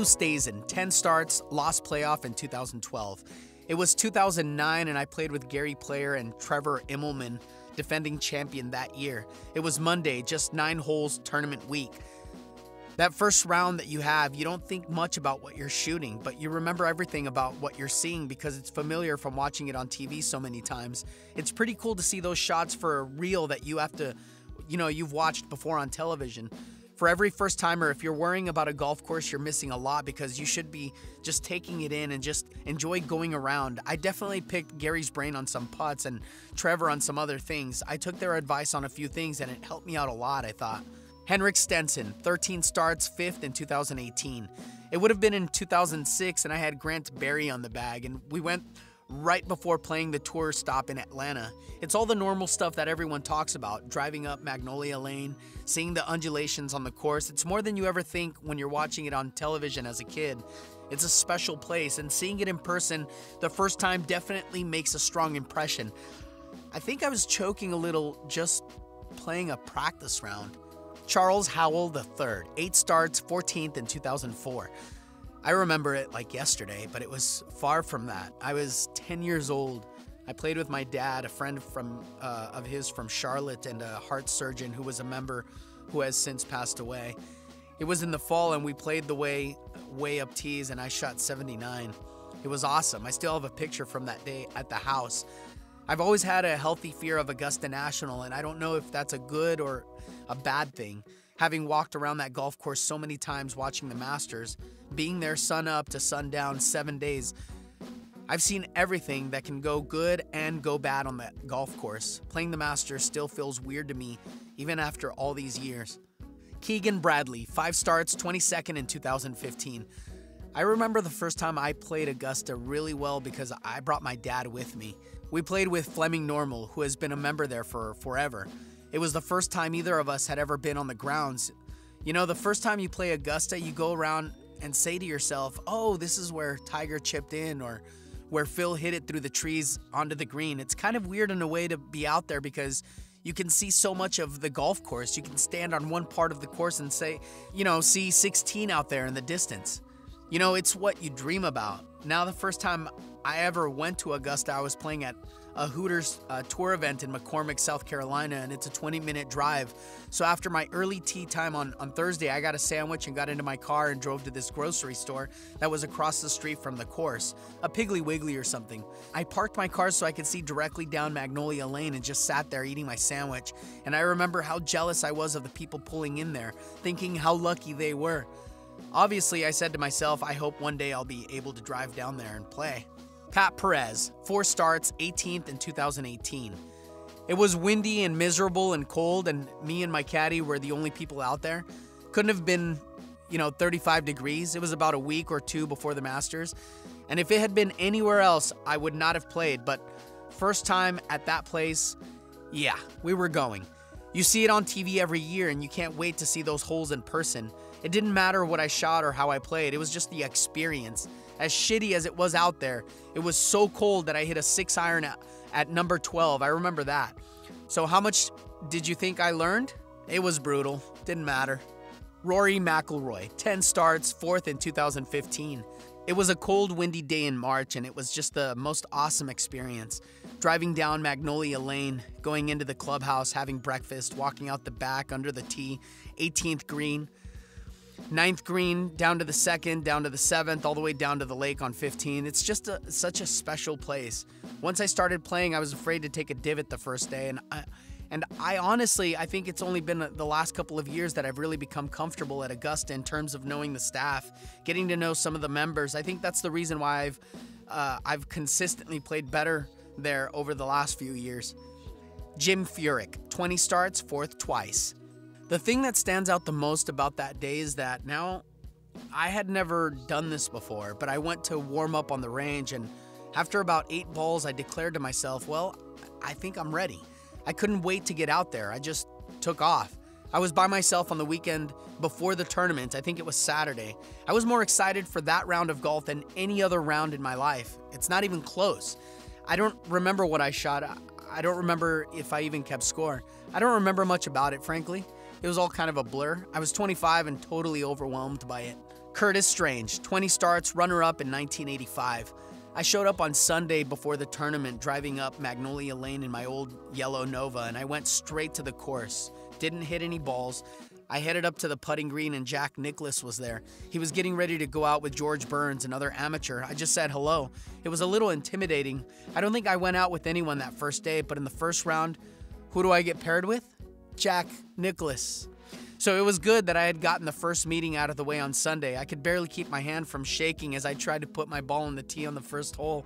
Oosthuizen, 10 starts, lost playoff in 2012. It was 2009 and I played with Gary Player and Trevor Immelman, defending champion that year. It was Monday, just 9 holes tournament week. That first round that you have, you don't think much about what you're shooting, but you remember everything about what you're seeing because it's familiar from watching it on TV so many times. It's pretty cool to see those shots for a reel that you have to, you've watched before on television. For every first timer, if you're worrying about a golf course, you're missing a lot because you should be just taking it in and just enjoy going around. I definitely picked Gary's brain on some putts and Trevor on some other things. I took their advice on a few things and it helped me out a lot, I thought. Henrik Stenson, 13 starts, 5th in 2018. It would have been in 2006 and I had Grant Barry on the bag and we went right before playing the tour stop in Atlanta. It's all the normal stuff that everyone talks about, driving up Magnolia Lane, seeing the undulations on the course. It's more than you ever think when you're watching it on television as a kid. It's a special place, and seeing it in person the first time definitely makes a strong impression. I think I was choking a little just playing a practice round. Charles Howell III, 8 starts, 14th in 2004. I remember it like yesterday, but it was far from that. I was 10 years old. I played with my dad, a friend of his from Charlotte, and a heart surgeon who was a member who has since passed away. It was in the fall, and we played the way up tees, and I shot 79. It was awesome. I still have a picture from that day at the house. I've always had a healthy fear of Augusta National, and I don't know if that's a good or a bad thing. Having walked around that golf course so many times watching the Masters, being there sun up to sundown 7 days, I've seen everything that can go good and go bad on that golf course. Playing the Masters still feels weird to me, even after all these years. Keegan Bradley, 5 starts, 22nd in 2015. I remember the first time I played Augusta really well because I brought my dad with me. We played with Fleming Normal, who has been a member there for forever. It was the first time either of us had ever been on the grounds. You know, the first time you play Augusta, you go around and say to yourself, oh, this is where Tiger chipped in, or where Phil hit it through the trees onto the green. It's kind of weird in a way to be out there because you can see so much of the golf course. You can stand on one part of the course and say, see 16 out there in the distance. It's what you dream about. Now, the first time I ever went to Augusta, I was playing at a Hooters tour event in McCormick, South Carolina, and it's a 20-minute drive. So after my early tea time on Thursday, I got a sandwich and got into my car and drove to this grocery store that was across the street from the course, a Piggly Wiggly or something. I parked my car so I could see directly down Magnolia Lane and just sat there eating my sandwich. And I remember how jealous I was of the people pulling in there, thinking how lucky they were. Obviously, I said to myself, I hope one day I'll be able to drive down there and play. Pat Perez, 4 starts, 18th in 2018. It was windy and miserable and cold, and me and my caddy were the only people out there. Couldn't have been, 35 degrees. It was about a week or two before the Masters. And if it had been anywhere else, I would not have played. But first time at that place, yeah, we were going. You see it on TV every year, and you can't wait to see those holes in person. It didn't matter what I shot or how I played. It was just the experience. As shitty as it was out there, it was so cold that I hit a 6-iron at number 12. I remember that. So how much did you think I learned? It was brutal. Didn't matter. Rory McIlroy, 10 starts, 4th in 2015. It was a cold, windy day in March, and it was just the most awesome experience. Driving down Magnolia Lane, going into the clubhouse, having breakfast, walking out the back under the tee, 18th green. 9th green, down to the 2nd, down to the 7th, all the way down to the lake on 15. It's just such a special place. Once I started playing, I was afraid to take a divot the first day, and I honestly, I think it's only been the last couple of years that I've really become comfortable at Augusta in terms of knowing the staff, getting to know some of the members. I think that's the reason why I've consistently played better there over the last few years. Jim Furyk, 20 starts, 4th twice. The thing that stands out the most about that day is that now I had never done this before, but I went to warm up on the range, and after about 8 balls, I declared to myself, well, I think I'm ready. I couldn't wait to get out there. I just took off. I was by myself on the weekend before the tournament. I think it was Saturday. I was more excited for that round of golf than any other round in my life. It's not even close. I don't remember what I shot. I don't remember if I even kept score. I don't remember much about it, frankly. It was all kind of a blur. I was 25 and totally overwhelmed by it. Curtis Strange, 20 starts, runner-up in 1985. I showed up on Sunday before the tournament driving up Magnolia Lane in my old yellow Nova, and I went straight to the course. Didn't hit any balls. I headed up to the putting green and Jack Nicklaus was there. He was getting ready to go out with George Burns, another amateur. I just said hello. It was a little intimidating. I don't think I went out with anyone that first day, but in the first round, who do I get paired with? Jack Nicklaus. So it was good that I had gotten the first meeting out of the way on Sunday. I could barely keep my hand from shaking as I tried to put my ball in the tee on the first hole.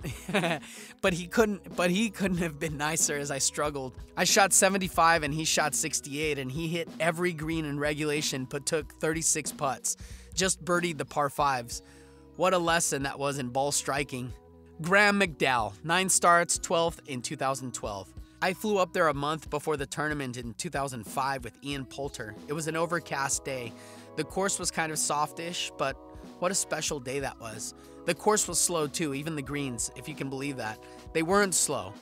But he couldn't have been nicer as I struggled. I shot 75 and he shot 68, and he hit every green in regulation but took 36 putts. Just birdied the par 5s. What a lesson that was in ball striking. Graham McDowell, 9 starts, 12th in 2012. I flew up there a month before the tournament in 2005 with Ian Poulter. It was an overcast day. The course was kind of softish, but what a special day that was. The course was slow too, even the greens, if you can believe that. They weren't slow.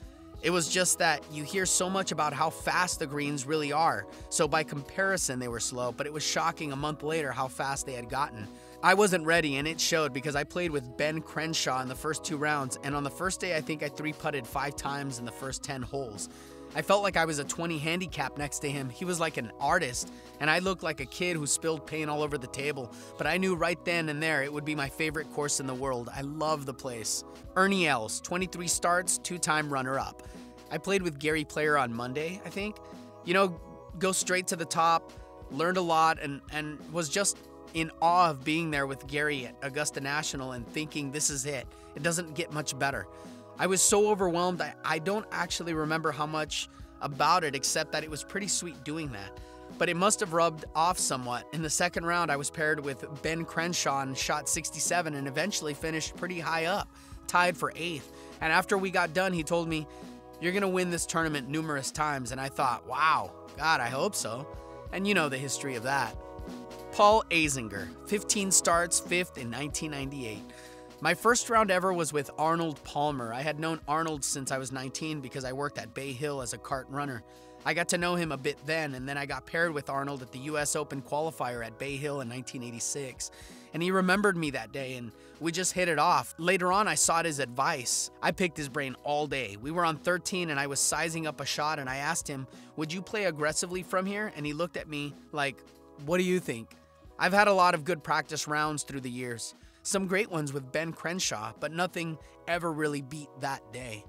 It was just that you hear so much about how fast the greens really are. So by comparison, they were slow, but it was shocking a month later how fast they had gotten. I wasn't ready, and it showed because I played with Ben Crenshaw in the first 2 rounds, and on the first day I think I 3-putted 5 times in the first 10 holes. I felt like I was a 20 handicap next to him. He was like an artist, and I looked like a kid who spilled paint all over the table, but I knew right then and there it would be my favorite course in the world. I love the place. Ernie Els, 23 starts, 2-time runner-up. I played with Gary Player on Monday, I think. You know, go straight to the top, learned a lot, and was just in awe of being there with Gary at Augusta National and thinking this is it. It doesn't get much better. I was so overwhelmed, I don't actually remember how much about it except that it was pretty sweet doing that. But it must have rubbed off somewhat. In the second round, I was paired with Ben Crenshaw and shot 67 and eventually finished pretty high up, tied for 8th. And after we got done, he told me, "You're gonna win this tournament numerous times." And I thought, wow, God, I hope so. And you know the history of that. Paul Azinger, 15 starts, 5th in 1998. My first round ever was with Arnold Palmer. I had known Arnold since I was 19 because I worked at Bay Hill as a kart runner. I got to know him a bit then, and then I got paired with Arnold at the US Open qualifier at Bay Hill in 1986. And he remembered me that day, and we just hit it off. Later on, I sought his advice. I picked his brain all day. We were on 13, and I was sizing up a shot, and I asked him, "Would you play aggressively from here?" And he looked at me like, "What do you think?" I've had a lot of good practice rounds through the years. Some great ones with Ben Crenshaw, but nothing ever really beat that day.